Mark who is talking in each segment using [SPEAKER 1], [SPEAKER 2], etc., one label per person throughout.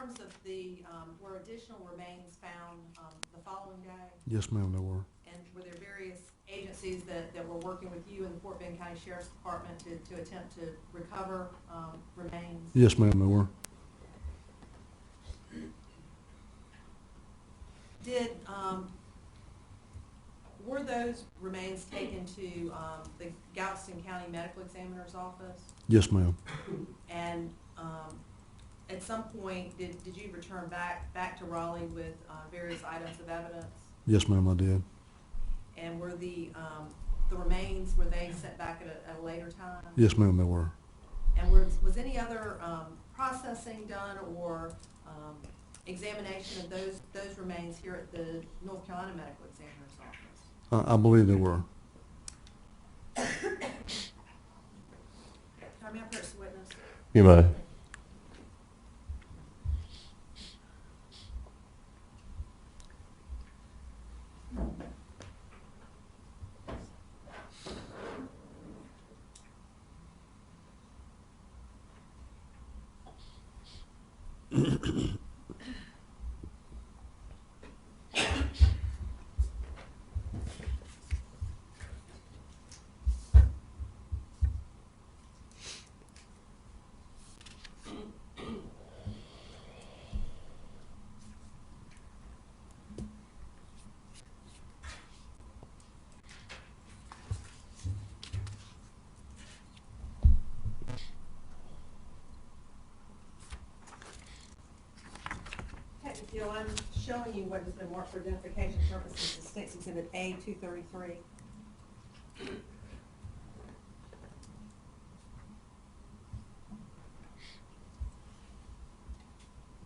[SPEAKER 1] terms of the, were additional remains found the following day?
[SPEAKER 2] Yes, ma'am, there were.
[SPEAKER 1] And were there various agencies that were working with you in the Fort Bend County Sheriff's Department to attempt to recover remains?
[SPEAKER 2] Yes, ma'am, there were.
[SPEAKER 1] Did, were those remains taken to the Galveston County Medical Examiner's office?
[SPEAKER 2] Yes, ma'am.
[SPEAKER 1] And at some point, did you return back to Raleigh with various items of evidence?
[SPEAKER 2] Yes, ma'am, I did.
[SPEAKER 1] And were the remains, were they sent back at a later time?
[SPEAKER 2] Yes, ma'am, there were.
[SPEAKER 1] And was any other processing done or examination of those remains here at the North Carolina Medical Examiner's office?
[SPEAKER 2] I believe there were.
[SPEAKER 1] Can I be a person witness?
[SPEAKER 3] You may.
[SPEAKER 1] Gil, I'm showing you what has been marked for identification purposes as State's Exhibit A-233.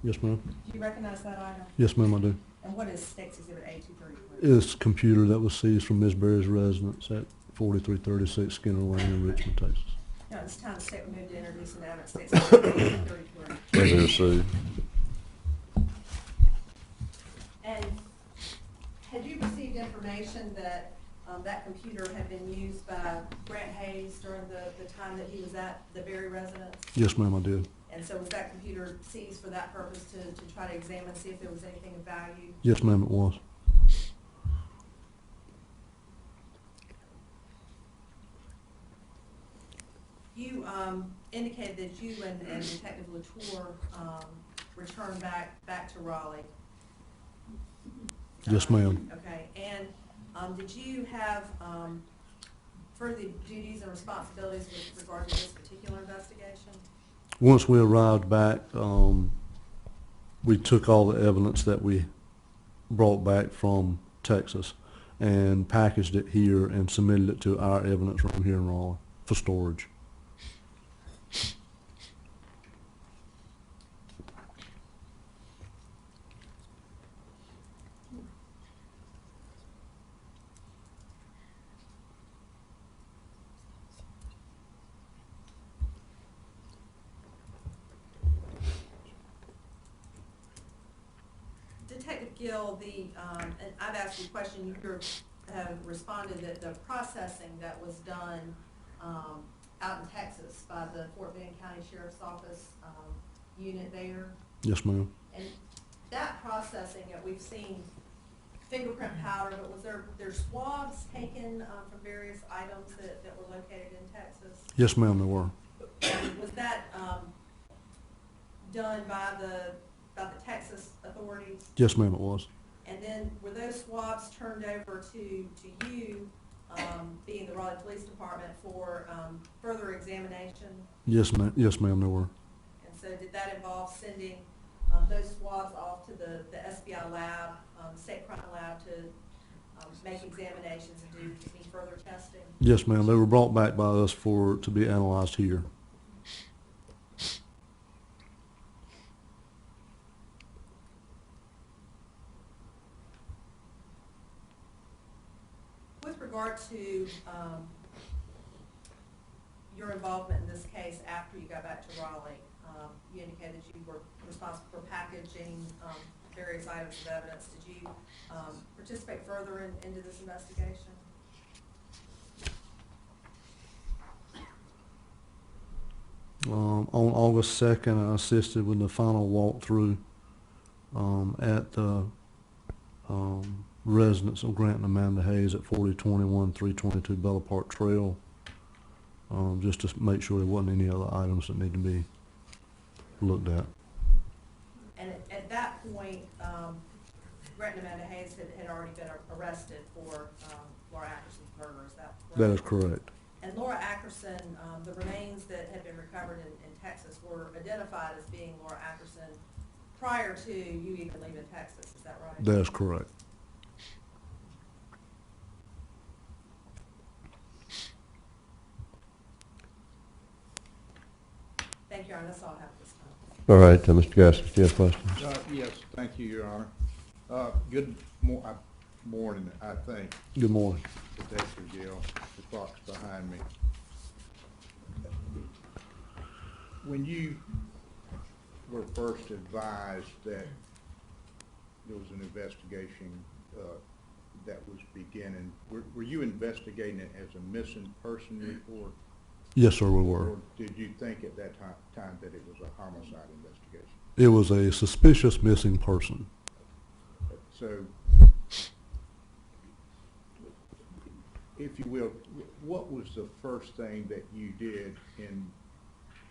[SPEAKER 2] Yes, ma'am.
[SPEAKER 1] Do you recognize that item?
[SPEAKER 2] Yes, ma'am, I do.
[SPEAKER 1] And what is State's Exhibit A-233?
[SPEAKER 2] It's a computer that was seized from Ms. Berry's residence at 4336 Skinner Lane in Richmond, Texas.
[SPEAKER 1] Now, at this time, the state will move to introduce an evidence. State's Exhibit A-233.
[SPEAKER 3] Pleasure to see.
[SPEAKER 1] And had you received information that that computer had been used by Grant Hayes during the time that he was at the Berry residence?
[SPEAKER 2] Yes, ma'am, I did.
[SPEAKER 1] And so was that computer seized for that purpose to try to examine, see if there was anything of value?
[SPEAKER 2] Yes, ma'am, it was.
[SPEAKER 1] You indicated that you and Detective Latour returned back to Raleigh.
[SPEAKER 2] Yes, ma'am.
[SPEAKER 1] Okay, and did you have further duties and responsibilities with regard to this particular investigation?
[SPEAKER 2] Once we arrived back, we took all the evidence that we brought back from Texas and packaged it here and submitted it to our evidence room here in Raleigh for storage.
[SPEAKER 1] Detective Gill, and I've asked you a question, you have responded that the processing that was done out in Texas by the Fort Bend County Sheriff's Office unit there,
[SPEAKER 2] Yes, ma'am.
[SPEAKER 1] and that processing, we've seen fingerprint powder, but was there swabs taken from various items that were located in Texas?
[SPEAKER 2] Yes, ma'am, there were.
[SPEAKER 1] Was that done by the Texas authorities?
[SPEAKER 2] Yes, ma'am, it was.
[SPEAKER 1] And then were those swabs turned over to you, being the Raleigh Police Department, for further examination?
[SPEAKER 2] Yes, ma'am. Yes, ma'am, there were.
[SPEAKER 1] And so did that involve sending those swabs off to the SBI lab, State Crime Lab, to make examinations and do any further testing?
[SPEAKER 2] Yes, ma'am. They were brought back by us to be analyzed here.
[SPEAKER 1] With regard to your involvement in this case after you got back to Raleigh, you indicated that you were responsible for packaging various items of evidence. Did you participate further into this investigation?
[SPEAKER 2] On August 2nd, I assisted with the final walkthrough at the residence of Grant and Amanda Hayes at 4021 322 Bella Park Trail, just to make sure there wasn't any other items that need to be looked at.
[SPEAKER 1] And at that point, Grant and Amanda Hayes had already been arrested for Laura Ackerson's murder, is that correct?
[SPEAKER 2] That is correct.
[SPEAKER 1] And Laura Ackerson, the remains that had been recovered in Texas were identified as being Laura Ackerson prior to you even leaving Texas, is that right?
[SPEAKER 2] That is correct.
[SPEAKER 1] Thank you, Your Honor, that's all I have at this time.
[SPEAKER 3] All right, Mr. Gaskins, do you have questions?
[SPEAKER 4] Yes, thank you, Your Honor. Good morning, I think,
[SPEAKER 2] Good morning.
[SPEAKER 4] Detective Gill. The clock's behind me. When you were first advised that there was an investigation that was beginning, were you investigating it as a missing person report?
[SPEAKER 2] Yes, sir, we were.
[SPEAKER 4] Or did you think at that time that it was a homicide investigation?
[SPEAKER 2] It was a suspicious missing person.
[SPEAKER 4] So, if you will, what was the first thing that you did in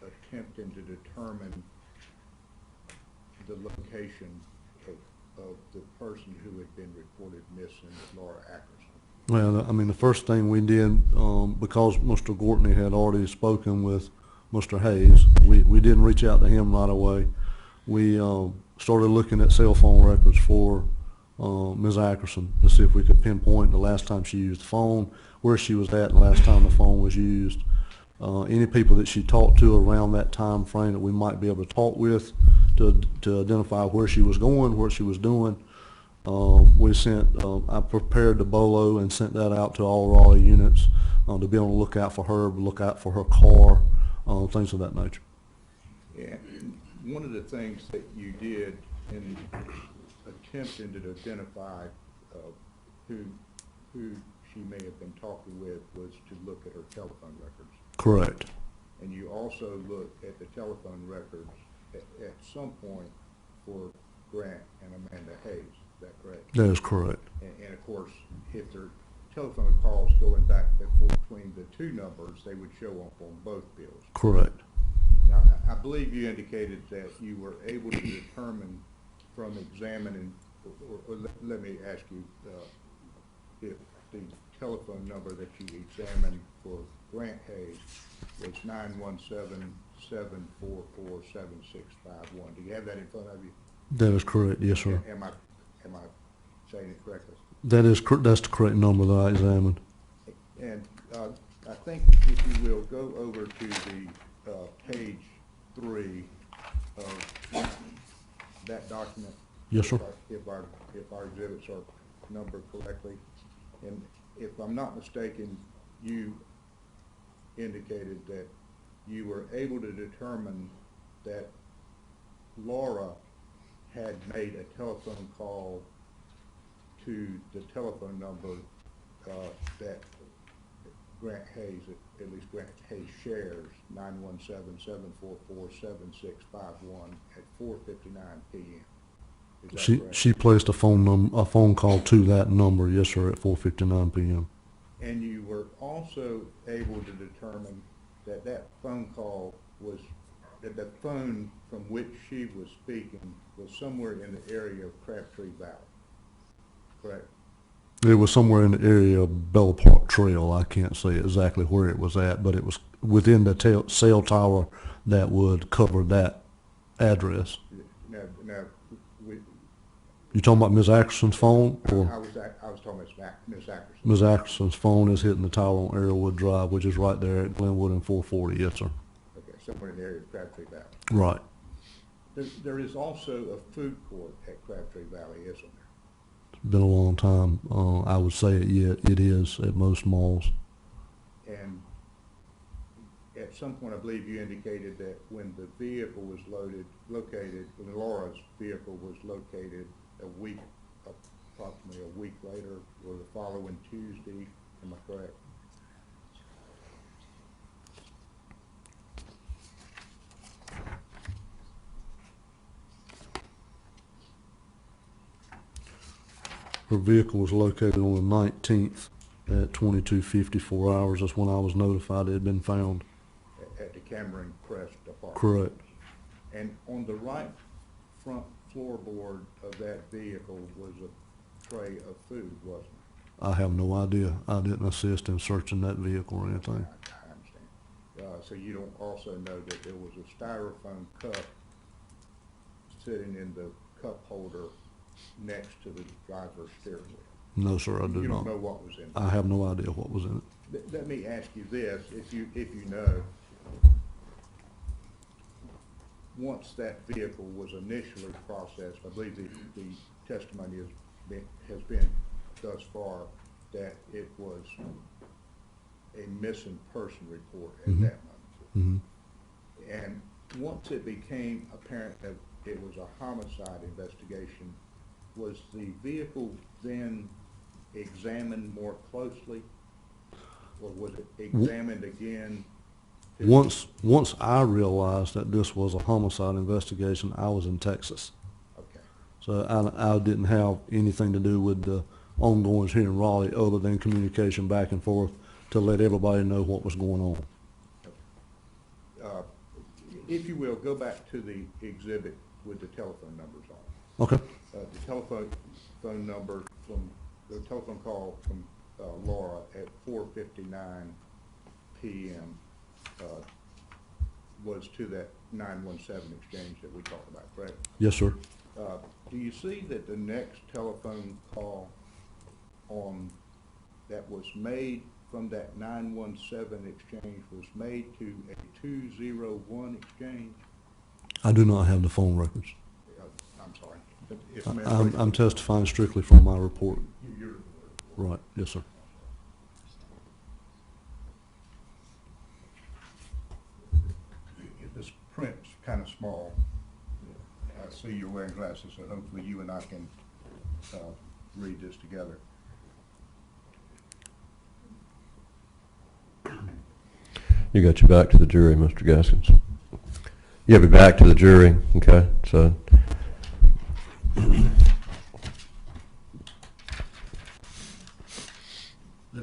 [SPEAKER 4] attempting to determine the location of the person who had been reported missing, Laura Ackerson?
[SPEAKER 2] Well, I mean, the first thing we did, because Mr. Gortney had already spoken with Mr. Hayes, we didn't reach out to him right away. We started looking at cell phone records for Ms. Ackerson to see if we could pinpoint the last time she used the phone, where she was at the last time the phone was used, any people that she talked to around that time frame that we might be able to talk with to identify where she was going, what she was doing. We sent, I prepared the BOLO and sent that out to all Raleigh units to be on the lookout for her, look out for her car, things of that nature.
[SPEAKER 4] Yeah, one of the things that you did in attempting to identify who she may have been talking with was to look at her telephone records.
[SPEAKER 2] Correct.
[SPEAKER 4] And you also looked at the telephone records at some point for Grant and Amanda Hayes. Is that correct?
[SPEAKER 2] That is correct.
[SPEAKER 4] And of course, if there are telephone calls going back and forth between the two numbers, they would show up on both bills.
[SPEAKER 2] Correct.
[SPEAKER 4] Now, I believe you indicated that you were able to determine from examining, or let me ask you, if the telephone number that you examined for Grant Hayes was 917-744-7651. Do you have that in front of you?
[SPEAKER 2] That is correct. Yes, sir.
[SPEAKER 4] Am I saying it correctly?
[SPEAKER 2] That's the correct number that I examined.
[SPEAKER 4] And I think if you will go over to the page 3 of that document.
[SPEAKER 2] Yes, sir.
[SPEAKER 4] If our exhibits are numbered correctly, and if I'm not mistaken, you indicated that you were able to determine that Laura had made a telephone call to the telephone number that Grant Hayes, at least Grant Hayes shares, 917-744-7651 at 4:59 p.m. Is that correct?
[SPEAKER 2] She placed a phone call to that number, yes, sir, at 4:59 p.m.
[SPEAKER 4] And you were also able to determine that that phone call was, that the phone from which she was speaking was somewhere in the area of Crabtree Valley, correct?
[SPEAKER 2] It was somewhere in the area of Bella Park Trail. I can't say exactly where it was at, but it was within the cell tower that would cover that address.
[SPEAKER 4] Now,
[SPEAKER 2] You talking about Ms. Ackerson's phone?
[SPEAKER 4] I
[SPEAKER 2] Or
[SPEAKER 4] was talking about Ms. Ackerson.
[SPEAKER 2] Ms. Ackerson's phone is hitting the tower on Arrowwood Drive, which is right there at Glenwood and 440, yes, sir.
[SPEAKER 4] Okay, somewhere in the area of Crabtree Valley.
[SPEAKER 2] Right.
[SPEAKER 4] There is also a food court at Crabtree Valley, isn't there?
[SPEAKER 2] It's been a long time. I would say it is at most malls.
[SPEAKER 4] And at some point, I believe you indicated that when the vehicle was located, when Laura's vehicle was located approximately a week later, or the following Tuesday, am I correct?
[SPEAKER 2] Her vehicle was located on the 19th at 22:54 hours. That's when I was notified it had been found.
[SPEAKER 4] At the Cameron Crest apartment?
[SPEAKER 2] Correct.
[SPEAKER 4] And on the right front floorboard of that vehicle was a tray of food, wasn't it?
[SPEAKER 2] I have no idea. I didn't assist in searching that vehicle or anything.
[SPEAKER 4] I understand. So you don't also know that there was a styrofoam cup sitting in the cup holder next to the driver's steering wheel?
[SPEAKER 2] No, sir, I do
[SPEAKER 4] You don't
[SPEAKER 2] not.
[SPEAKER 4] know what was in it?
[SPEAKER 2] I have no idea what was in it.
[SPEAKER 4] Let me ask you this, if you know, once that vehicle was initially processed, I believe the testimony has been thus far that it was a missing person report at
[SPEAKER 2] Mhm.
[SPEAKER 4] that moment.
[SPEAKER 2] hmm
[SPEAKER 4] And once it became apparent that it was a homicide investigation, was the vehicle then examined more closely? Or was it examined again?
[SPEAKER 2] Once I realized that this was a homicide investigation, I was in Texas.
[SPEAKER 4] Okay,
[SPEAKER 2] So I didn't have anything to do with the ongoings here in Raleigh other than communication back and forth to let everybody know what was going on.
[SPEAKER 4] if you will, go back to the exhibit with the telephone numbers on it.
[SPEAKER 2] Okay.
[SPEAKER 4] The telephone number from, the telephone call from Laura at 4:59 p.m. Was to that 917 exchange that we talked about, correct?
[SPEAKER 2] Yes, sir.
[SPEAKER 4] Do you see that the next telephone call that was made from that 917 exchange was made to a 201 exchange?
[SPEAKER 2] I do not have the phone records.
[SPEAKER 4] I'm sorry.
[SPEAKER 2] I'm testifying strictly from my report.
[SPEAKER 4] You're
[SPEAKER 2] Right. Yes, sir.
[SPEAKER 4] This print's kind of small. I see you're wearing glasses, so hopefully you and I can read this together.
[SPEAKER 3] You got your back to the jury, Mr. Gaskins. You have your back to the jury, okay? So,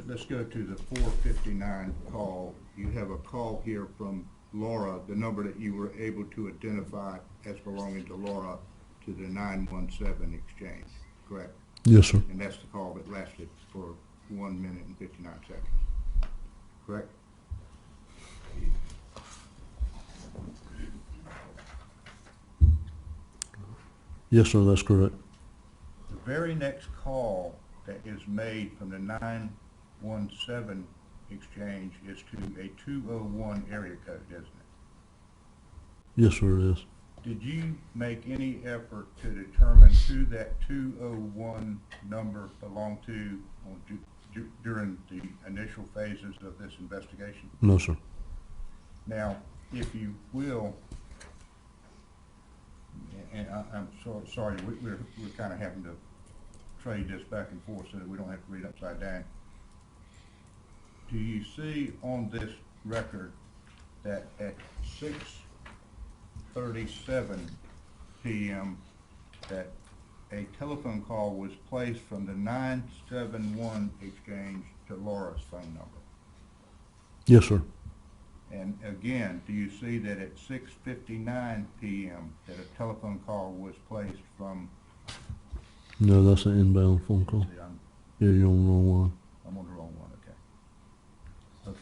[SPEAKER 4] Let's go to the 4:59 call. You have a call here from Laura, the number that you were able to identify as belonging to Laura, to the 917 exchange, correct?
[SPEAKER 2] Yes, sir.
[SPEAKER 4] And that's the call that lasted for 1 minute and 59 seconds, correct?
[SPEAKER 2] Yes, sir. That's correct.
[SPEAKER 4] The very next call that is made from the 917 exchange is to a 201 area code, isn't it?
[SPEAKER 2] Yes, sir. It is.
[SPEAKER 4] Did you make any effort to determine who that 201 number belonged to during the initial phases of this investigation?
[SPEAKER 2] No, sir.
[SPEAKER 4] Now, if you will, and I'm sorry, we're kind of having to trade this back and forth so that we don't have to read upside down. Do you see on this record that at 6:37 p.m. that a telephone call was placed from the 971 exchange to Laura's phone number?
[SPEAKER 2] Yes, sir.
[SPEAKER 4] And again, do you see that at 6:59 p.m. that a telephone call was placed from?
[SPEAKER 2] No, that's an inbound phone call.
[SPEAKER 4] See,
[SPEAKER 2] Yeah, you're on the wrong one.
[SPEAKER 4] I'm on the wrong one. Okay.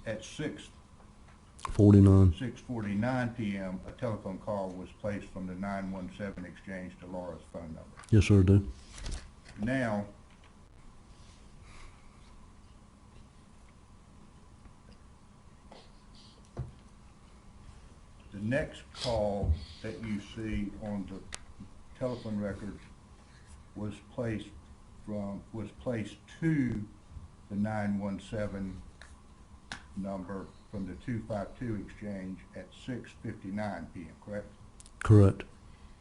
[SPEAKER 4] At
[SPEAKER 2] 49.
[SPEAKER 4] 6:49 p.m., a telephone call was placed from the 917 exchange to Laura's phone number.
[SPEAKER 2] Yes, sir. I do.
[SPEAKER 4] Now, the next call that you see on the telephone record was placed to the 917 number from the 252 exchange at 6:59 p.m., correct?
[SPEAKER 2] Correct.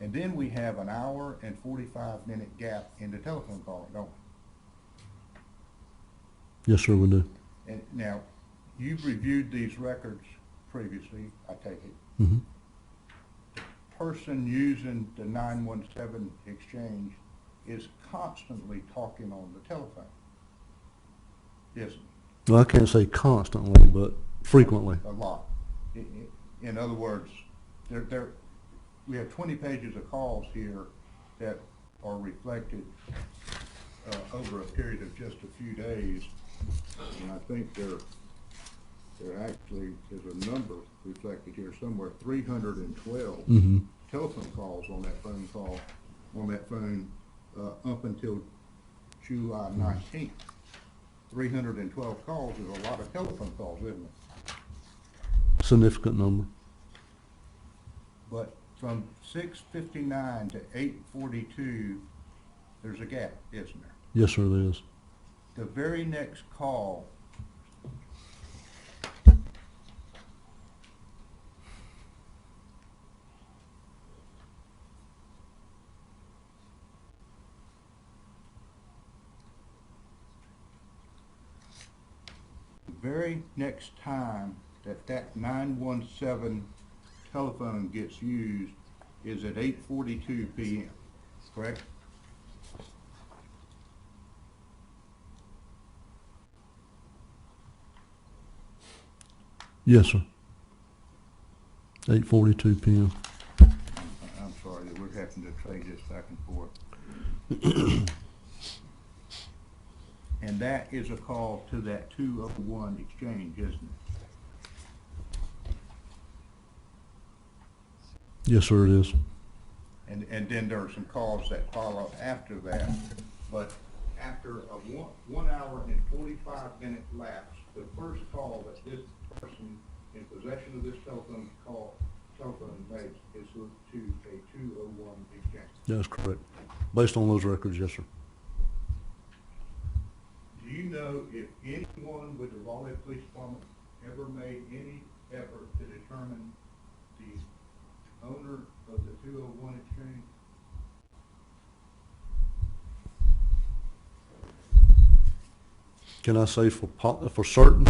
[SPEAKER 4] And then we have an hour and 45-minute gap in the telephone call, don't
[SPEAKER 2] Yes, sir. We do.
[SPEAKER 4] we? And now, you've reviewed these records previously, I take it.
[SPEAKER 2] Mm-hmm.
[SPEAKER 4] Person using the 917 exchange is constantly talking on the telephone, isn't he?
[SPEAKER 2] Well, I can't say constantly, but frequently.
[SPEAKER 4] A lot. In other words, we have 20 pages of calls here that are reflected over a period of just a few days, and I think there actually is a number reflected here somewhere, 312
[SPEAKER 2] Mm-hmm.
[SPEAKER 4] telephone calls on that phone up until July 19th. 312 calls is a lot of telephone calls, isn't it?
[SPEAKER 2] Significant number.
[SPEAKER 4] But from 6:59 to 8:42, there's a gap, isn't there?
[SPEAKER 2] Yes, sir, there is.
[SPEAKER 4] The very next call time that 917 telephone gets used is at 8:42 p.m., correct?
[SPEAKER 2] Yes, sir. 8:42 p.m.
[SPEAKER 4] I'm sorry that we're having to trade this back and forth. And that is a call to that 201 exchange, isn't it?
[SPEAKER 2] Yes, sir, it is.
[SPEAKER 4] And then there are some calls that follow after that. But after a 1 hour and 45 minute lapse, the first call that this person in possession of this telephone makes is to a 201 exchange.
[SPEAKER 2] That's correct. Based on those records, yes, sir.
[SPEAKER 4] Do you know if anyone with the Raleigh Police Department ever made any effort to determine the owner of the 201 exchange?
[SPEAKER 2] Can I say for certain?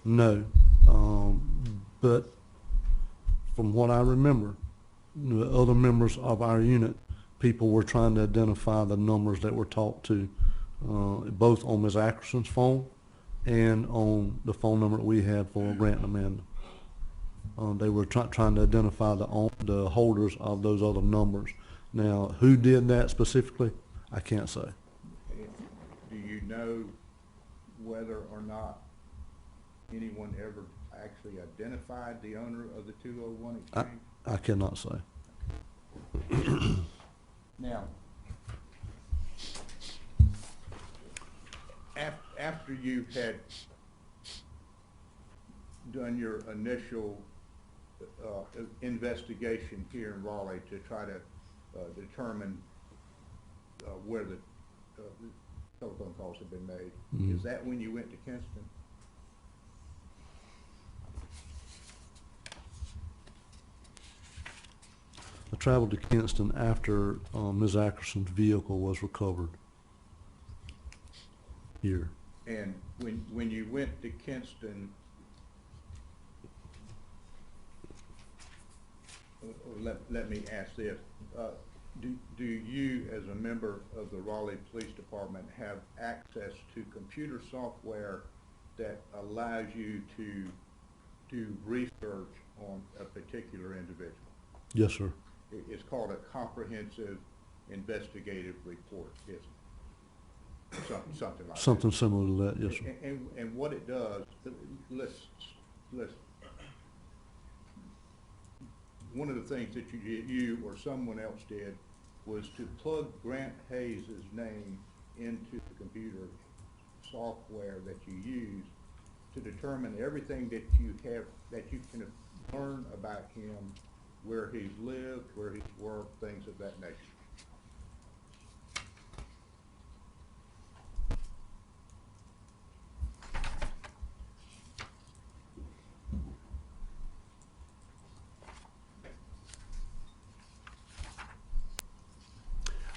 [SPEAKER 2] No. But from what I remember, the other members of our unit, people were trying to identify the numbers that were talked to, both on Ms. Ackerson's phone and on the phone number that we had for Grant and Amanda. They were trying to identify the holders of those other numbers. Now, who did that specifically, I can't say.
[SPEAKER 4] Do you know whether or not anyone ever actually identified the owner of the 201 exchange?
[SPEAKER 2] I cannot say.
[SPEAKER 4] Now, after you had done your initial investigation here in Raleigh to try to determine where the telephone calls have been made,
[SPEAKER 2] Mhm.
[SPEAKER 4] is that when you went to Kinston?
[SPEAKER 2] I traveled to Kinston after Ms. Ackerson's vehicle was recovered here.
[SPEAKER 4] And when you went to Kinston, let me ask this. Do you, as a member of the Raleigh Police Department, have access to computer software that allows you to do research on a particular individual?
[SPEAKER 2] Yes, sir.
[SPEAKER 4] It's called a comprehensive investigative report, isn't it? Something like that.
[SPEAKER 2] Something similar to that, yes, sir.
[SPEAKER 4] And what it does, let's one of the things that you or someone else did was to plug Grant Hayes' name into the computer software that you use to determine everything that you can learn about him, where he's lived, where he's worked, things of that nature.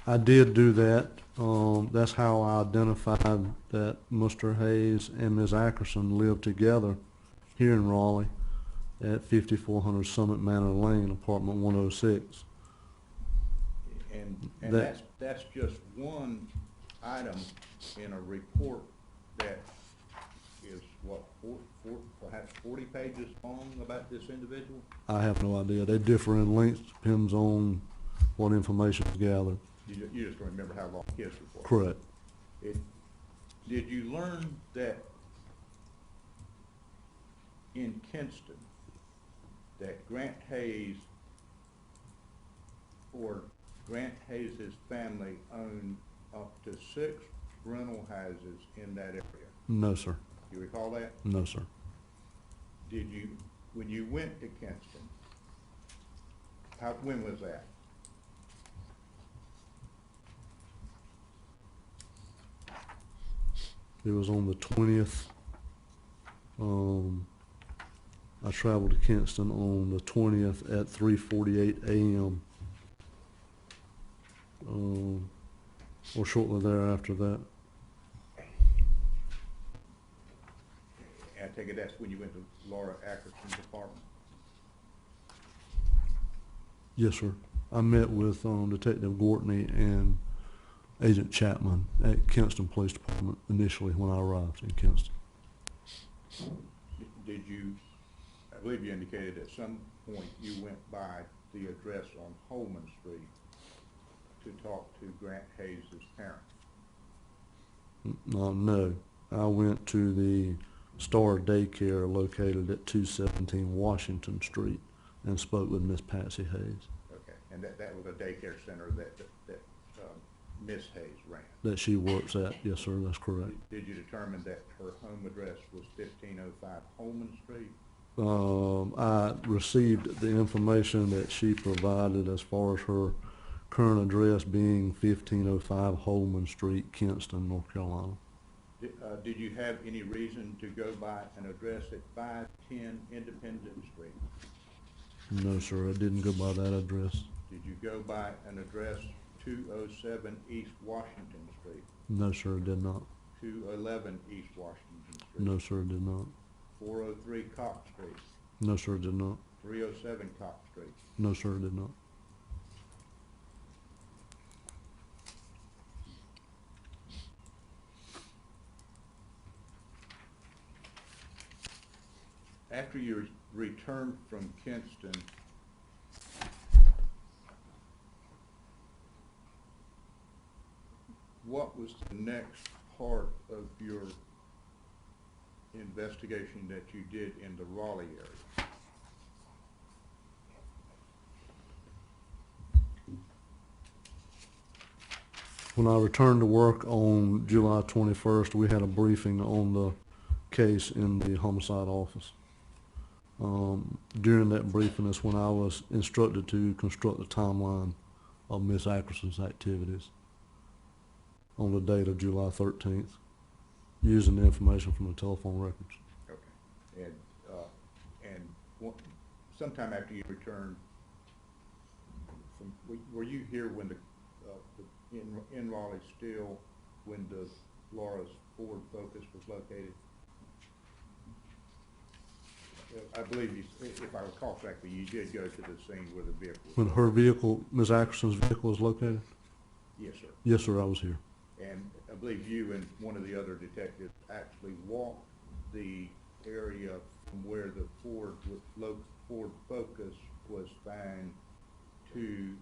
[SPEAKER 2] I did do that. That's how I identified that Mr. Hayes and Ms. Ackerson lived together here in Raleigh at 5400 Summit Manor Lane, apartment 106.
[SPEAKER 4] And
[SPEAKER 2] That-
[SPEAKER 4] that's just one item in a report that is, what, perhaps 40 pages long about this individual?
[SPEAKER 2] I have no idea. They differ in length, depends on what information is gathered.
[SPEAKER 4] You just don't remember how long his report was.
[SPEAKER 2] Correct.
[SPEAKER 4] Did you learn that in Kinston, that Grant Hayes or Grant Hayes' family owned up to 6 rental houses in that area?
[SPEAKER 2] No, sir.
[SPEAKER 4] You recall that?
[SPEAKER 2] No, sir.
[SPEAKER 4] Did you, when you went to Kinston, when was that?
[SPEAKER 2] It was on the 20th. I traveled to Kinston on the 20th at 3:48 a.m. Or shortly thereafter that.
[SPEAKER 4] I take it that's when you went to Laura Ackerson's apartment?
[SPEAKER 2] Yes, sir. I met with Detective Gortney and Agent Chapman at Kinston Police Department initially when I arrived in Kinston.
[SPEAKER 4] Did you, I believe you indicated at some point you went by the address on Holman Street to talk to Grant Hayes' parents?
[SPEAKER 2] No, I went to the Star Daycare located at 217 Washington Street and spoke with Miss Patsy Hayes
[SPEAKER 4] Okay, and that was a daycare center that Miss Hayes ran?
[SPEAKER 2] that she works at. Yes, sir, that's correct.
[SPEAKER 4] Did you determine that her home address was 1505 Holman Street?
[SPEAKER 2] I received the information that she provided as far as her current address being 1505 Holman Street, Kinston, North Carolina.
[SPEAKER 4] Did you have any reason to go by an address at 510 Independence Street?
[SPEAKER 2] No, sir, I didn't go by that address.
[SPEAKER 4] Did you go by an address 207 East Washington Street?
[SPEAKER 2] No, sir, I did not.
[SPEAKER 4] 211 East Washington Street?
[SPEAKER 2] No, sir, I did not.
[SPEAKER 4] 403 Cox Street?
[SPEAKER 2] No, sir, I did not.
[SPEAKER 4] 307 Cox Street?
[SPEAKER 2] No, sir, I did not.
[SPEAKER 4] After you returned from Kinston, what was the next part of your investigation that you did in the Raleigh area?
[SPEAKER 2] When I returned to work on July 21st, we had a briefing on the case in the homicide office. During that briefing is when I was instructed to construct a timeline of Miss Ackerson's activities on the date of July 13th, using the information from the telephone records.
[SPEAKER 4] Okay. Sometime after you returned from, were you here when in Raleigh still, when the Laura's Ford Focus was located? I believe you, if I recall correctly, you did go to the scene where the vehicle was.
[SPEAKER 2] When her vehicle, Miss Ackerson's vehicle, was located?
[SPEAKER 4] Yes, sir.
[SPEAKER 2] Yes, sir, I was here.
[SPEAKER 4] And I believe you and one of the other detectives actually walked the area from where the Ford Focus was found to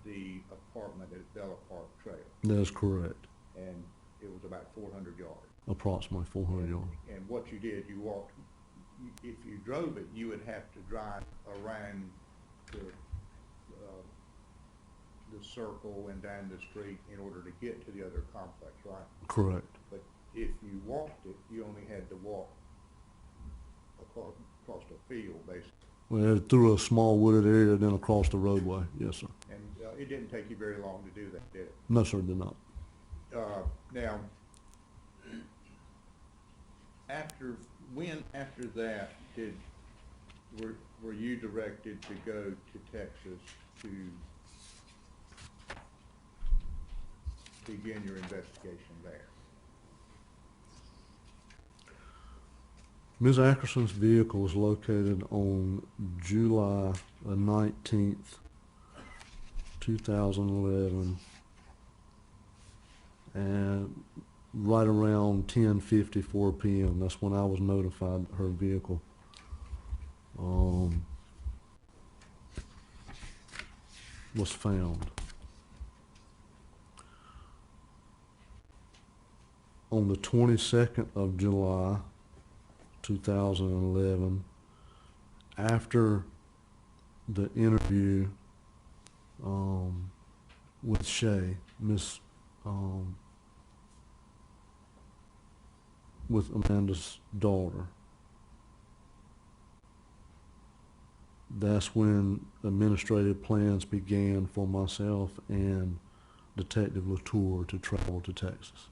[SPEAKER 4] the apartment at Bella Park Trail.
[SPEAKER 2] That is correct.
[SPEAKER 4] And it was about 400 yards.
[SPEAKER 2] Approximately 400 yards.
[SPEAKER 4] And what you did, you walked, if you drove it, you would have to drive around the circle and down the street in order to get to the other complex, right?
[SPEAKER 2] Correct.
[SPEAKER 4] But if you walked it, you only had to walk across the field, basically.
[SPEAKER 2] Well, through a small wooded area, then across the roadway. Yes, sir.
[SPEAKER 4] And it didn't take you very long to do that, did it?
[SPEAKER 2] No, sir, it did not.
[SPEAKER 4] Now, after that, were you directed to go to Texas to begin your investigation there?
[SPEAKER 2] Ms. Ackerson's vehicle was located on July 19th, 2011, and right around 10:54 p.m. That's when I was notified that her vehicle was found. On the 22nd of July, 2011, after the interview with Shay, with Amanda's daughter, that's when administrative plans began for myself and Detective Latour to travel to Texas.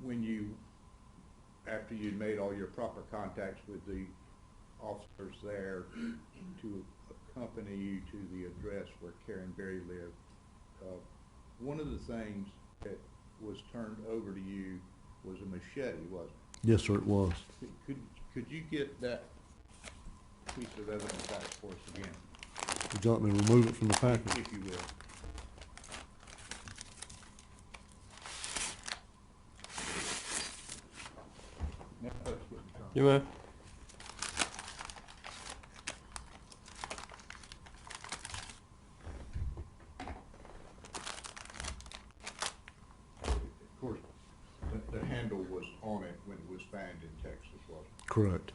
[SPEAKER 4] When you, after you'd made all your proper contacts with the officers there to accompany you to the address where Karen Berry lived, one of the things that was turned over to you was a machete, wasn't it?
[SPEAKER 2] Yes, sir, it was.
[SPEAKER 4] Could you get that piece of evidence back for us again,
[SPEAKER 2] Would you like me to remove it from the package?
[SPEAKER 4] if you will? Now, let's get the time.
[SPEAKER 3] You may.
[SPEAKER 4] Of course, the handle was on it when it was found in Texas, wasn't it?
[SPEAKER 2] Correct.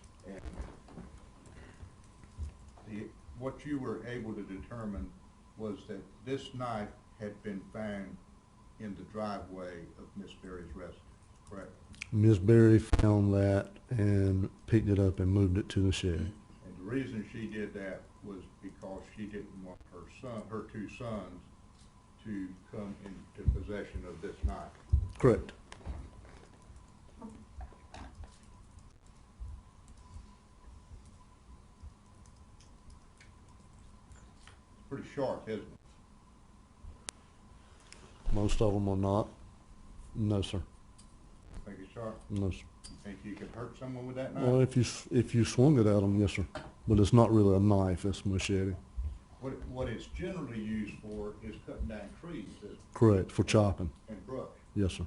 [SPEAKER 4] And what you were able to determine was that this knife had been found in the driveway of Miss Berry's residence, correct?
[SPEAKER 2] Ms. Berry found that and picked it up and moved it to the shed.
[SPEAKER 4] And the reason she did that was because she didn't want her two sons to come into possession of this knife.
[SPEAKER 2] Correct.
[SPEAKER 4] It's pretty sharp, isn't it?
[SPEAKER 2] Most of them are not. No, sir.
[SPEAKER 4] Think it's sharp?
[SPEAKER 2] No, sir.
[SPEAKER 4] You think you could hurt someone with that knife?
[SPEAKER 2] Well, if you swung it at them, yes, sir. But it's not really a knife, it's a machete.
[SPEAKER 4] What it's generally used for is cutting down trees, isn't it?
[SPEAKER 2] Correct, for chopping.
[SPEAKER 4] And brush.
[SPEAKER 2] Yes, sir.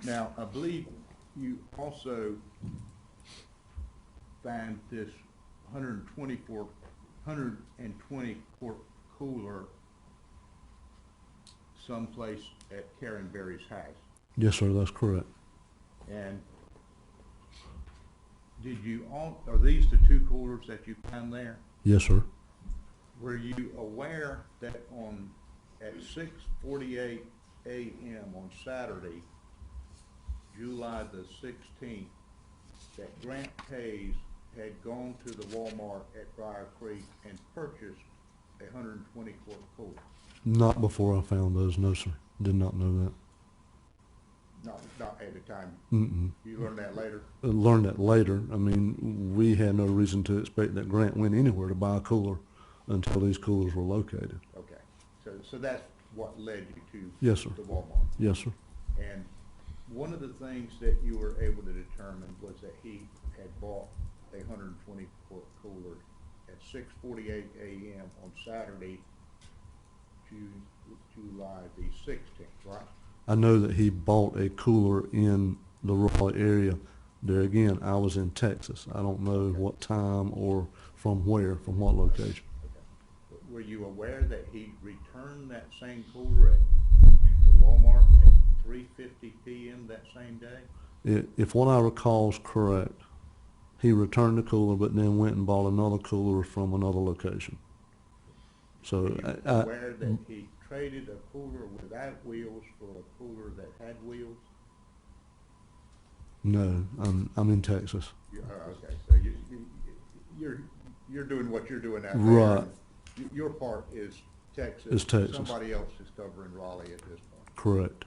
[SPEAKER 4] Now, I believe you also found this 120 quart cooler someplace at Karen Berry's house.
[SPEAKER 2] Yes, sir, that's correct.
[SPEAKER 4] And are these the two coolers that you found there?
[SPEAKER 2] Yes, sir.
[SPEAKER 4] Were you aware that at 6:48 a.m. on Saturday, July the 16th, that Grant Hayes had gone to the Walmart at Briar Creek and purchased a 120 quart cooler?
[SPEAKER 2] Not before I found those, no, sir. Did not know that.
[SPEAKER 4] Not at the time.
[SPEAKER 2] Mm-mm.
[SPEAKER 4] You learned that later?
[SPEAKER 2] Learned that later. I mean, we had no reason to expect that Grant went anywhere to buy a cooler until these coolers were located.
[SPEAKER 4] Okay. So that's what led you to
[SPEAKER 2] Yes, sir.
[SPEAKER 4] the Walmart.
[SPEAKER 2] Yes, sir.
[SPEAKER 4] And one of the things that you were able to determine was that he had bought a 120 quart cooler at 6:48 a.m. on Saturday, July the 16th, right?
[SPEAKER 2] I know that he bought a cooler in the Raleigh area. There again, I was in Texas. I don't know what time or from where, from what location.
[SPEAKER 4] Okay. Were you aware that he returned that same cooler at the Walmart at 3:50 p.m. that same day?
[SPEAKER 2] If what I recall is correct, he returned the cooler, but then went and bought another cooler from another location. So
[SPEAKER 4] Were you
[SPEAKER 2] I
[SPEAKER 4] aware that he traded a cooler without wheels for a cooler that had wheels?
[SPEAKER 2] no, I'm in Texas.
[SPEAKER 4] Okay, so you're doing what you're doing out there.
[SPEAKER 2] Right.
[SPEAKER 4] Your part is Texas.
[SPEAKER 2] Is Texas.
[SPEAKER 4] Somebody else is covering Raleigh at this point.
[SPEAKER 2] Correct.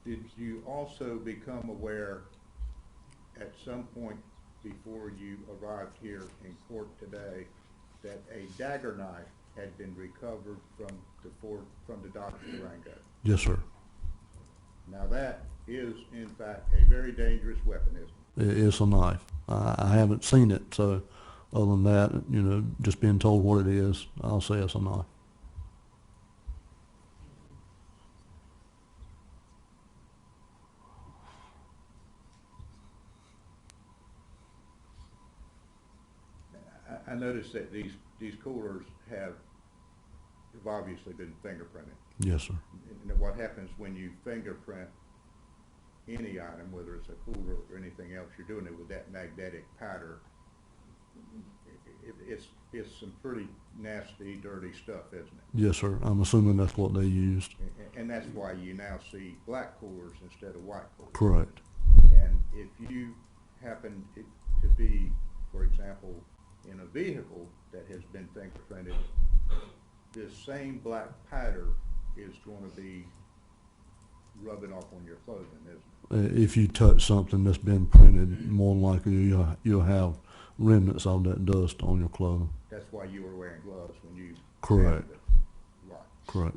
[SPEAKER 4] Did you also become aware at some point before you arrived here in court today that a dagger knife had been recovered from the Dodge Durango.
[SPEAKER 2] Yes, sir.
[SPEAKER 4] Now that is in fact a very dangerous weapon, isn't it?
[SPEAKER 2] It's a knife. I haven't seen it, so other than that, you know, just being told what it is, I'll say it's a knife.
[SPEAKER 4] I noticed that these coolers have obviously been fingerprinted.
[SPEAKER 2] Yes, sir.
[SPEAKER 4] And what happens when you fingerprint any item, whether it's a cooler or anything else, you're doing it with that magnetic powder. It's some pretty nasty, dirty stuff, isn't it?
[SPEAKER 2] Yes, sir. I'm assuming that's what they used.
[SPEAKER 4] And that's why you now see black coolers instead of white coolers.
[SPEAKER 2] Correct.
[SPEAKER 4] And if you happen to be, for example, in a vehicle that has been fingerprinted, this same black powder is going to be rubbing off on your clothing, isn't it?
[SPEAKER 2] If you touch something that's been printed, more than likely you'll have remnants of that dust on your clothing.
[SPEAKER 4] That's why you were wearing gloves when you
[SPEAKER 2] Correct.
[SPEAKER 4] handled it. Right.
[SPEAKER 2] Correct.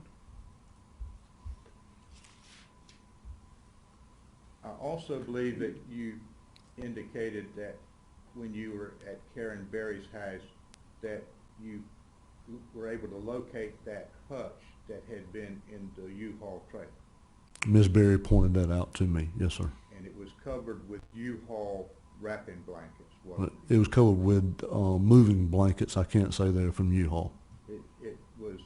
[SPEAKER 4] I also believe that you indicated that when you were at Karen Berry's house that you were able to locate that hutch that had been in the U-Haul trailer.
[SPEAKER 2] Ms. Berry pointed that out to me. Yes, sir.
[SPEAKER 4] And it was covered with U-Haul wrapping blankets, wasn't
[SPEAKER 2] It was covered with moving blankets. I can't say they're from U-Haul.
[SPEAKER 4] it? It was,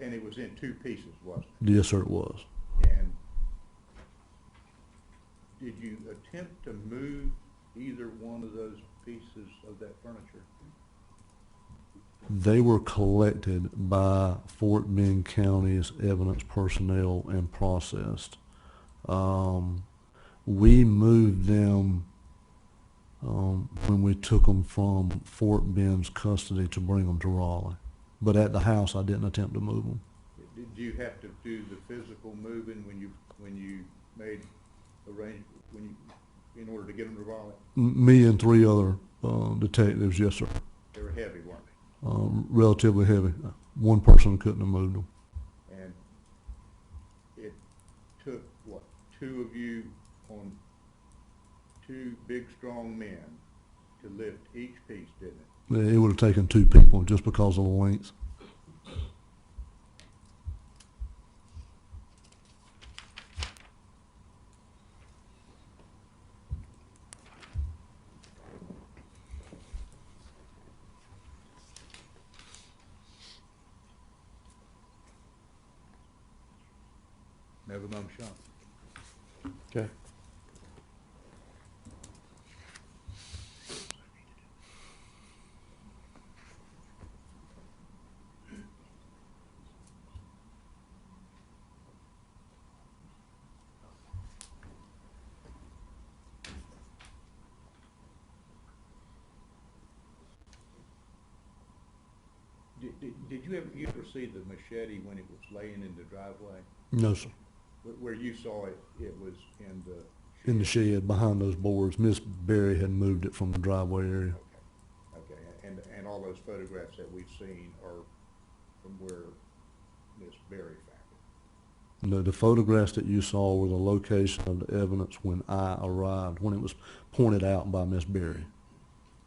[SPEAKER 4] and it was in two pieces, wasn't
[SPEAKER 2] Yes, sir, it was.
[SPEAKER 4] it? And did you attempt to move either one of those pieces of that furniture?
[SPEAKER 2] They were collected by Fort Bend County's evidence personnel and processed. We moved them when we took them from Fort Bend's custody to bring them to Raleigh. But at the house, I didn't attempt to move them.
[SPEAKER 4] Did you have to do the physical moving when you made in order to get them to Raleigh?
[SPEAKER 2] Me and three other detectives, yes, sir.
[SPEAKER 4] They were heavy, weren't they?
[SPEAKER 2] Relatively heavy. One person couldn't have moved them.
[SPEAKER 4] And it took, what, two of you on two big, strong men to lift each piece, didn't it?
[SPEAKER 2] It would have taken two people just because of the length.
[SPEAKER 4] Never mind, Sean.
[SPEAKER 3] Okay.
[SPEAKER 4] Did you ever see the machete when it was laying in the driveway?
[SPEAKER 2] No, sir.
[SPEAKER 4] Where you saw it, it was in the
[SPEAKER 2] In the shed behind those boards. Miss Berry had moved it from the driveway area.
[SPEAKER 4] Okay, and all those photographs that we've seen are from where Miss Berry found it?
[SPEAKER 2] The photographs that you saw were the location of the evidence when I arrived, when it was pointed out by Miss Berry.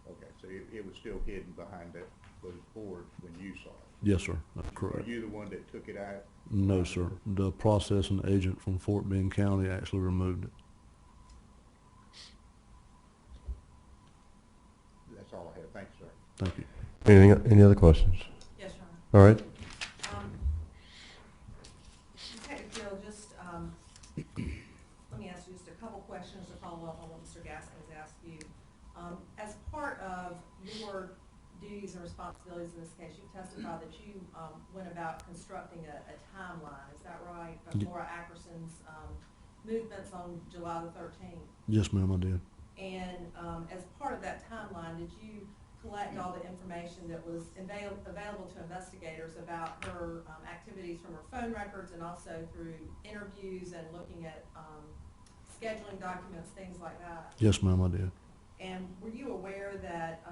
[SPEAKER 4] Okay, so it was still hidden behind those boards when you saw it?
[SPEAKER 2] Yes, sir. That's
[SPEAKER 4] Are
[SPEAKER 2] correct.
[SPEAKER 4] you the one that took it out?
[SPEAKER 2] No, sir. The processing agent from Fort Bend County actually removed it.
[SPEAKER 4] That's all I have. Thanks, sir.
[SPEAKER 2] Thank you.
[SPEAKER 3] Any other questions?
[SPEAKER 1] Yes, Your Honor.
[SPEAKER 3] All right.
[SPEAKER 1] Detective Gill, just, let me ask you just a couple questions to follow up on what Mr. Gaskins asked you. As part of your duties and responsibilities in this case, you've testified that you went about constructing a timeline, is that right, of Laura Ackerson's movements on July the 13th?
[SPEAKER 2] Yes, ma'am, I did.
[SPEAKER 1] And as part of that timeline, did you collect all the information that was available to investigators about her activities from her phone records and also through interviews and looking at scheduling documents, things like that?
[SPEAKER 2] Yes, ma'am, I did.
[SPEAKER 1] And were you aware that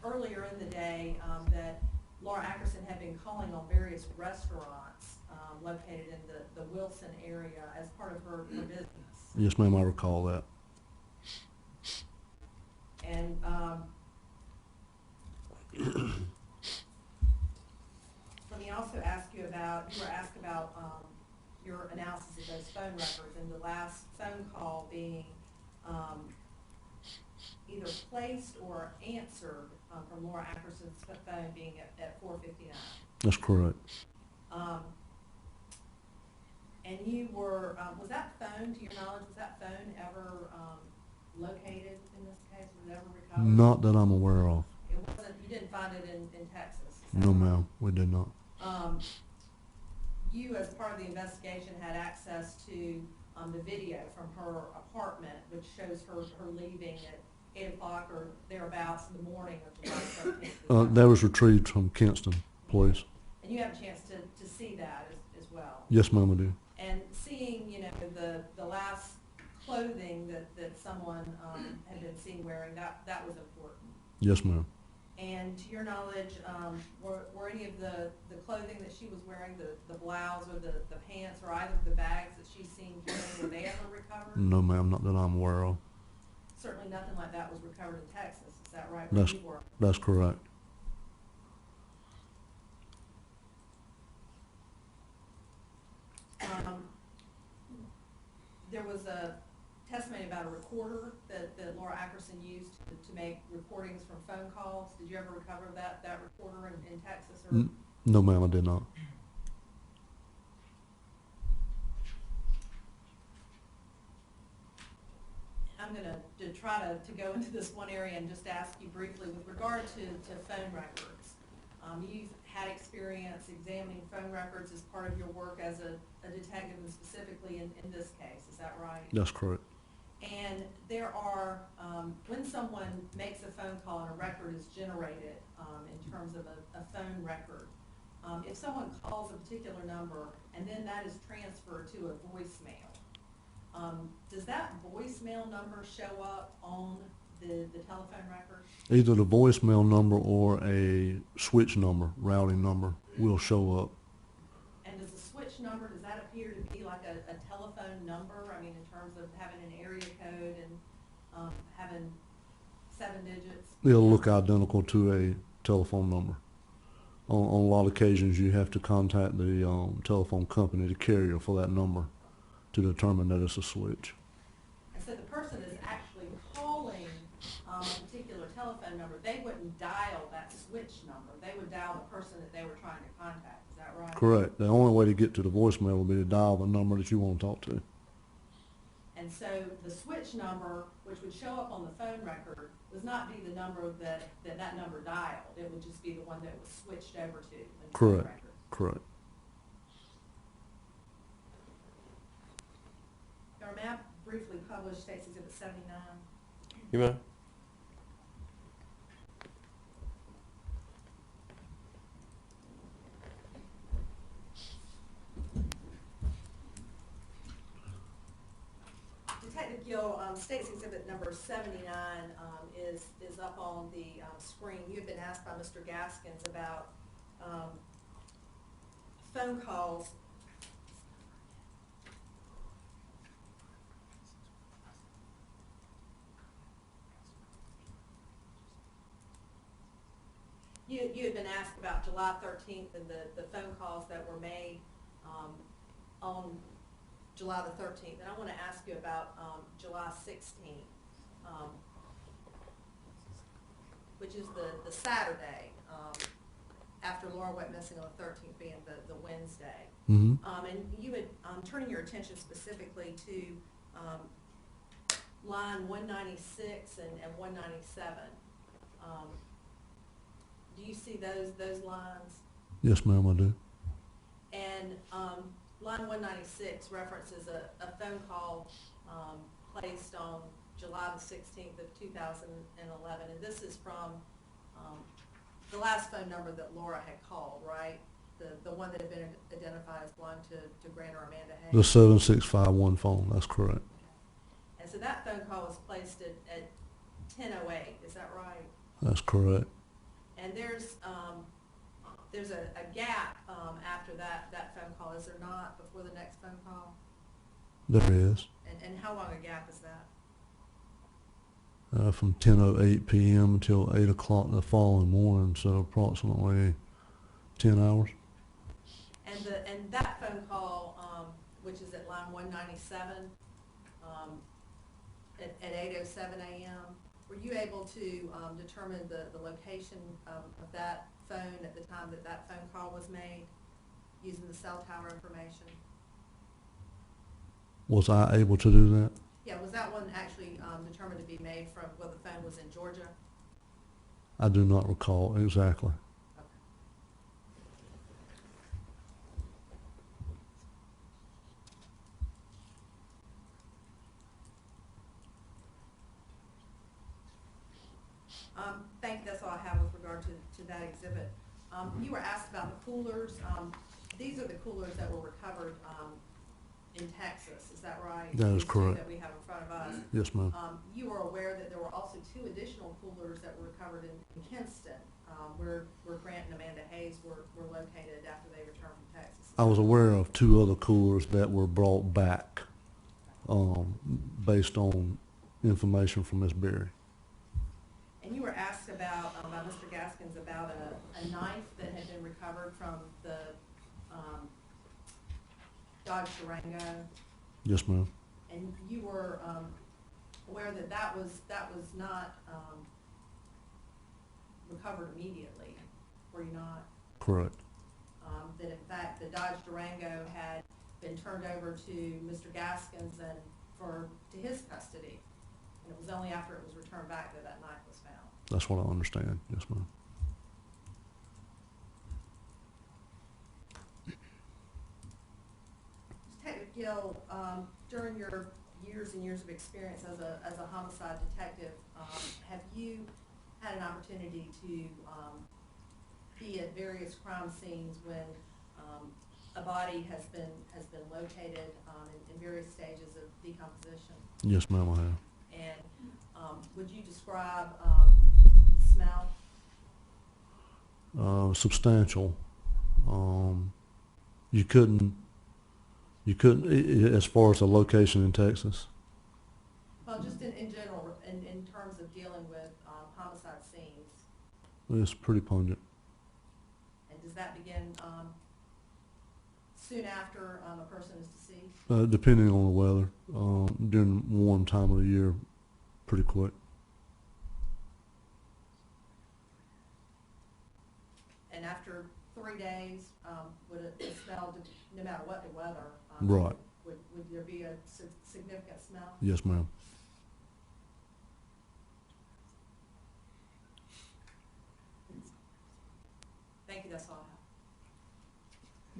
[SPEAKER 1] earlier in the day that Laura Ackerson had been calling on various restaurants located in the Wilson area as part of her business?
[SPEAKER 2] Yes, ma'am, I recall that.
[SPEAKER 1] And let me also ask you about, you were asked about your analysis of those phone records, and the last phone call being either placed or answered from Laura Ackerson's phone being at 4:59.
[SPEAKER 2] That's correct.
[SPEAKER 1] And you were, was that phone, to your knowledge, was that phone ever located in this case? Was it ever recovered?
[SPEAKER 2] Not that I'm aware of.
[SPEAKER 1] It wasn't, you didn't find it in Texas? Is that
[SPEAKER 2] No,
[SPEAKER 1] right?
[SPEAKER 2] ma'am, we did not.
[SPEAKER 1] You, as part of the investigation, had access to the video from her apartment, which shows her leaving at 8 o'clock or thereabouts in the morning of July 13th.
[SPEAKER 2] That was retrieved from Kinston Police.
[SPEAKER 1] And you have a chance to see that as well.
[SPEAKER 2] Yes, ma'am, I do.
[SPEAKER 1] And seeing, you know, the last clothing that someone had been seen wearing, that was important.
[SPEAKER 2] Yes, ma'am.
[SPEAKER 1] And to your knowledge, were any of the clothing that she was wearing, the blouse or the pants or either of the bags that she's seen carrying, were they ever recovered?
[SPEAKER 2] No, ma'am, not that I'm aware of.
[SPEAKER 1] Certainly nothing like that was recovered in Texas, is that right? Where you were?
[SPEAKER 2] That's correct.
[SPEAKER 1] There was a testimony about a recorder that Laura Ackerson used to make recordings from phone calls. Did you ever recover that recorder in Texas? Or?
[SPEAKER 2] No, ma'am, I did not.
[SPEAKER 1] I'm going to try to go into this one area and just ask you briefly with regard to phone records. You've had experience examining phone records as part of your work as a detective, and specifically in this case, is that right?
[SPEAKER 2] That's correct.
[SPEAKER 1] And there are, when someone makes a phone call and a record is generated in terms of a phone record, if someone calls a particular number and then that is transferred to a voicemail, does that voicemail number show up on the telephone record?
[SPEAKER 2] Either the voicemail number or a switch number, routing number, will show up.
[SPEAKER 1] And does the switch number, does that appear to be like a telephone number? I mean, in terms of having an area code and having 7 digits?
[SPEAKER 2] It'll look identical to a telephone number. On a lot of occasions, you have to contact the telephone company, the carrier, for that number to determine that it's a switch.
[SPEAKER 1] And so the person is actually calling a particular telephone number. They wouldn't dial that switch number. They would dial the person that they were trying to contact. Is that right?
[SPEAKER 2] Correct. The only way to get to the voicemail would be to dial the number that you want to talk to.
[SPEAKER 1] And so the switch number, which would show up on the phone record, would not be the number that number dialed. It would just be the one that was switched over to. In the phone
[SPEAKER 2] Correct.
[SPEAKER 1] record.
[SPEAKER 2] Correct.
[SPEAKER 1] Your map briefly published State's Exhibit 79.
[SPEAKER 3] You may.
[SPEAKER 1] Detective Gill, State's Exhibit number 79 is up on the screen. You have been asked by Mr. Gaskins about phone calls. You had been asked about July 13th and the phone calls that were made on July the 13th. And I want to ask you about July 16th, which is the Saturday after Laura went missing on the 13th being the Wednesday.
[SPEAKER 2] Mm-hmm.
[SPEAKER 1] And you had turning your attention specifically to line 196 and 197. Do you see those lines?
[SPEAKER 2] Yes, ma'am, I do.
[SPEAKER 1] And line 196 references a phone call placed on July the 16th of 2011. And this is from the last phone number that Laura had called, right? The one that had been identified as belonging to Grant or Amanda Hayes.
[SPEAKER 2] The 7651 phone, that's correct.
[SPEAKER 1] And so that phone call was placed at 10:08, is that right?
[SPEAKER 2] That's correct.
[SPEAKER 1] And there's a gap, after that phone call, is there not, before the next phone call?
[SPEAKER 2] There is.
[SPEAKER 1] And how long a gap is that?
[SPEAKER 2] From 10:08 p.m. until 8 o'clock the following morning, so approximately 10 hours.
[SPEAKER 1] And that phone call, which is at line 197, at 8:07 a.m., were you able to determine the location of that phone at the time that phone call was made, using the cell tower information?
[SPEAKER 2] Was I able to do that?
[SPEAKER 1] Yeah, was that one actually determined to be made from, well, the phone was in Georgia?
[SPEAKER 2] I do not recall exactly.
[SPEAKER 1] Okay. Thank you, that's all I have with regard to that exhibit. You were asked about the coolers. These are the coolers that were recovered in Texas, is that right?
[SPEAKER 2] That is
[SPEAKER 1] These two
[SPEAKER 2] correct.
[SPEAKER 1] that we have in front of us.
[SPEAKER 2] Yes, ma'am.
[SPEAKER 1] You were aware that there were also 2 additional coolers that were recovered in Kinston, where Grant and Amanda Hayes were located after they returned from Texas.
[SPEAKER 2] I was aware of 2 other coolers that were brought back based on information from Ms. Berry.
[SPEAKER 1] And you were asked about, by Mr. Gaskins, about a knife that had been recovered from the Dodge Durango,
[SPEAKER 2] Yes, ma'am.
[SPEAKER 1] and you were aware that that was not recovered immediately, were you not?
[SPEAKER 2] Correct.
[SPEAKER 1] That in fact the Dodge Durango had been turned over to Mr. Gaskins and to his custody, and it was only after it was returned back that that knife was found.
[SPEAKER 2] That's what I understand. Yes, ma'am.
[SPEAKER 1] Detective Gill, during your years and years of experience as a homicide detective, have you had an opportunity to be at various crime scenes when a body has been located in various stages of decomposition?
[SPEAKER 2] Yes, ma'am, I have.
[SPEAKER 1] And would you describe smell?
[SPEAKER 2] Substantial. You couldn't, as far as the location in Texas.
[SPEAKER 1] Well, just in general, in terms of dealing with homicide scenes,
[SPEAKER 2] It's pretty pungent.
[SPEAKER 1] and does that begin soon after a person is deceased?
[SPEAKER 2] Depending on the weather, during warm time of the year, pretty quick.
[SPEAKER 1] And after 3 days, would it smell, no matter what the weather?
[SPEAKER 2] Right.
[SPEAKER 1] Would there be a significant smell?
[SPEAKER 2] Yes, ma'am.
[SPEAKER 1] Thank you, that's all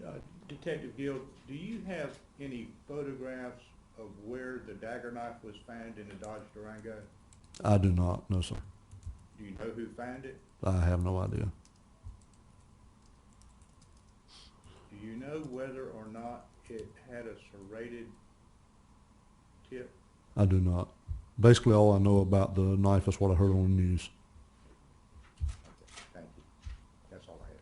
[SPEAKER 1] I have.
[SPEAKER 4] Detective Gill, do you have any photographs of where the dagger knife was found in the Dodge Durango?
[SPEAKER 2] I do not. No, sir.
[SPEAKER 4] Do you know who found it?
[SPEAKER 2] I have no idea.
[SPEAKER 4] Do you know whether or not it had a serrated tip?
[SPEAKER 2] I do not. Basically, all I know about the knife is what I heard on the news.
[SPEAKER 4] Okay, thank you. That's all I have.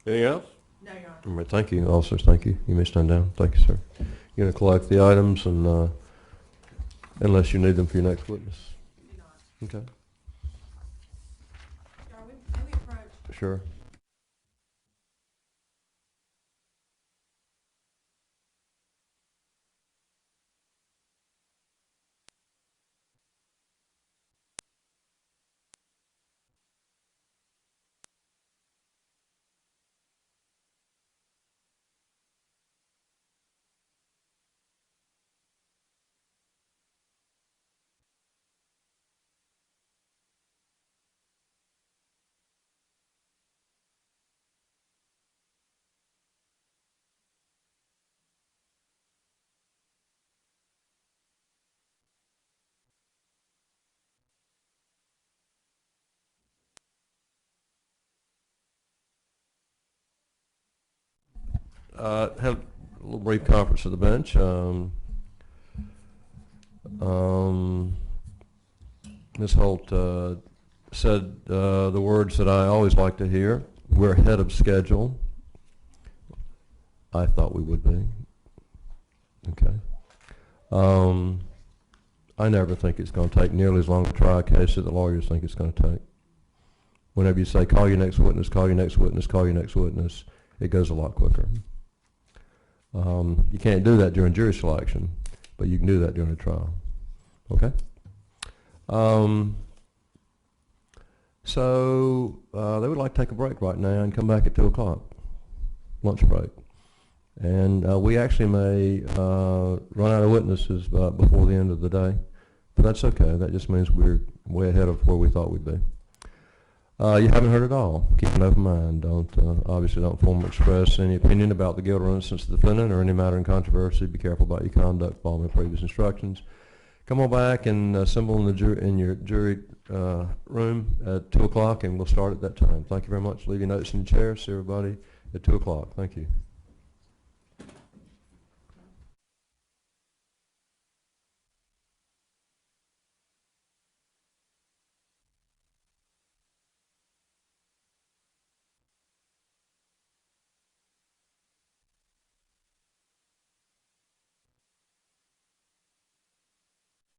[SPEAKER 3] Anything else?
[SPEAKER 1] No, Your Honor.
[SPEAKER 3] All right, thank you, officers. Thank you. You may stand down. Thank you, sir. You're going to collect the items, and unless you need them for your next witness.
[SPEAKER 1] Do not.
[SPEAKER 3] Okay.
[SPEAKER 1] Your Honor, may we approach?
[SPEAKER 3] Sure. Have a little brief conference of the bench. Ms. Holt said the words that I always like to hear. We're ahead of schedule. I thought we would be. Okay. I never think it's going to take nearly as long to try a case that the lawyers think it's going to take. Whenever you say, call your next witness, call your next witness, call your next witness, it goes a lot quicker. You can't do that during jury selection, but you can do that during a trial. Okay? So they would like to take a break right now and come back at 2 o'clock, lunch break. And we actually may run out of witnesses before the end of the day, but that's okay. That just means we're way ahead of where we thought we'd be. You haven't heard it all. Keep an open mind. Obviously don't formally express any opinion about the guilt or innocence of the defendant or any matter in controversy. Be careful about your conduct following previous instructions. Come on back and assemble in your jury room at 2 o'clock, and we'll start at that time. Thank you very much. Leave your notes in your chair. See everybody at 2 o'clock. Thank you.